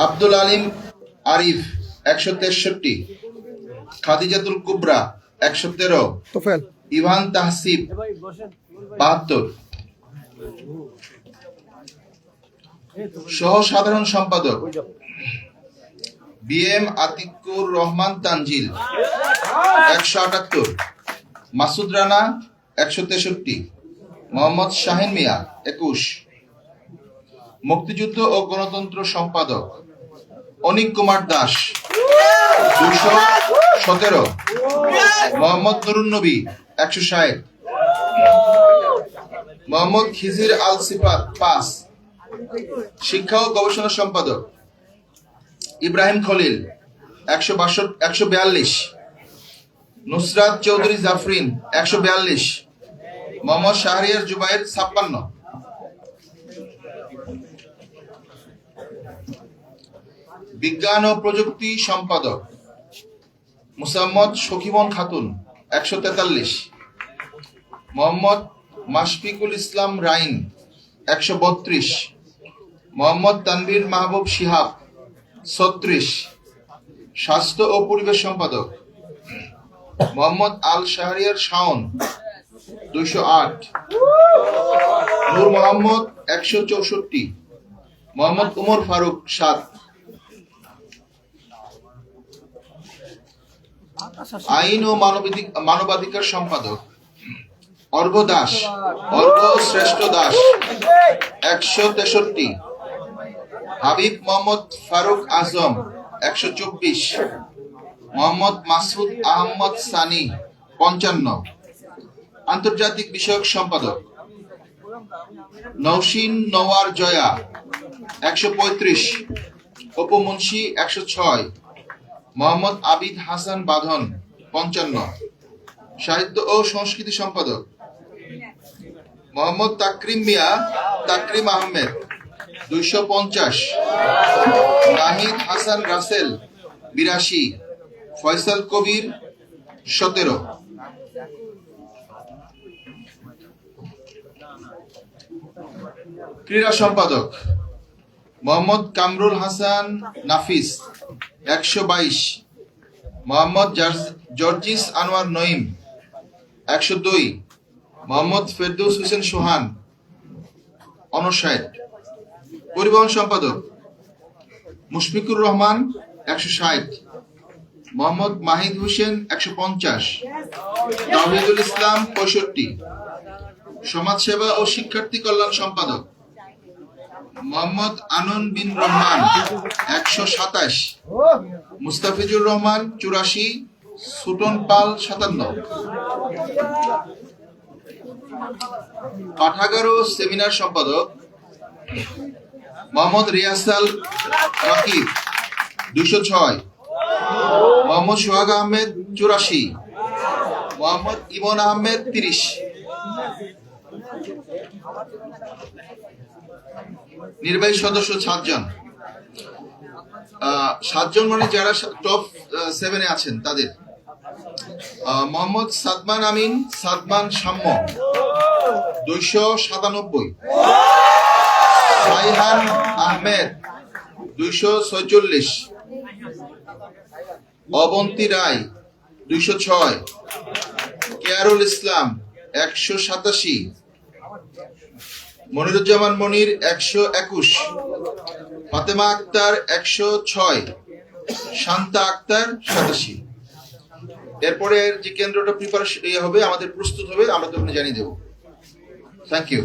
আব্দুল আলিম আরিফ ১৬৩, খাদিজাতুল কুবরা ১১৩, Ivan Tahsib ৭২। সহ সাধারণ সম্পাদক বিএম আতিকুর রহমান তানজিল ১৭৮, মাসুদ রানা ১৬৩, মোহাম্মদ শাহিন মিয়া ২১। মুক্তিযুদ্ধ ও গণতন্ত্র সম্পাদক অনিক কুমার দাস ২১৭, মোহাম্মদ নুরুন নবী ১৬০, মোহাম্মদ খিজির আল সিফাত ৫। শিক্ষা ও গবেষণা সম্পাদক ইব্রাহিম খলিল ১৪২, নুসরাত চৌধুরী জাফরিন ১৪২, মোহাম্মদ শাহরিয়ার জুবাইর ৫৬। বিজ্ঞান ও প্রযুক্তি সম্পাদক মুসাম্মদ শকিমন খাতুন ১৪৩, মোহাম্মদ মাশফিকুল ইসলাম রাইন ১৩২, মোহাম্মদ তানভীর মাহবুব শিহাব ৩৬। স্বাস্থ্য ও পরিবেশ সম্পাদক মোহাম্মদ আল শাহরিয়ার শাওন ২০৮, নূর মোহাম্মদ ১৬৪, মোহাম্মদ উমর ফারুক ৭। আইন ও মানবাধিকার সম্পাদক অর্ঘ্য দাস, অর্ঘ্য শ্রেষ্ঠ দাস ১৬৩, হাবিব মোহাম্মদ ফারুক আজম ১২৪, মোহাম্মদ মাসুদ আহমদ সানি ৫৫। আন্তর্জাতিক বিষয়ক সম্পাদক নওশিন নওয়ার জয়া ১৩৫, অপু মুন্সি ১০৬, মোহাম্মদ আবিদ হাসান বাঁধন ৫৫। সাহিত্য ও সংস্কৃতি সম্পাদক মোহাম্মদ তাকরিম আহমেদ ২৫০, নাহিদ হাসান রাসেল ৮২, ফয়সাল কবির ১৭। ক্রীড়া সম্পাদক মোহাম্মদ কামরুল হাসান নাফিস ১২২, মোহাম্মদ জর্জিস আনোয়ার নঈম ১০২, মোহাম্মদ ফেরদৌস হোসেন সোহান ৫৯। পরিবহন সম্পাদক মুশফিকুর রহমান ১৬০, মোহাম্মদ মাহিদ হোসেন ১৫০, তাওহিদুল ইসলাম ৬৫। সমাজসেবা ও শিক্ষার্থী কল্যাণ সম্পাদক মোহাম্মদ আনন বিন রহমান ১২৭, মুস্তাফিজুর রহমান ৮৪, সুটন পাল ৫৭। পাঠাগার ও সেমিনার সম্পাদক মোহাম্মদ রিয়াসাল রাকিব ২০৬, মোহাম্মদ সোহাগ আহমেদ ৮৪, মোহাম্মদ ইমন আহমেদ ৩০। নির্বাহী সদস্য ৭জন, মানে যারা টপ 7-এ আছেন তাদের মোহাম্মদ সাদমান আমিন সাদমান সাম্য ২৯৭, সাইহান আহমেদ ২৪৬, অবন্তী রায় ২০৬, কেয়ারুল ইসলাম ১৮৭, মনিরুজ্জামান মনির ১২১, ফাতেমা আক্তার ১০৬, শান্তা আক্তার ৮৭। এরপরে যে কেন্দ্রটা প্রিপারেশন হবে, আমাদের প্রস্তুত হবে, আমরা তখন জানিয়ে দেব। Thank you.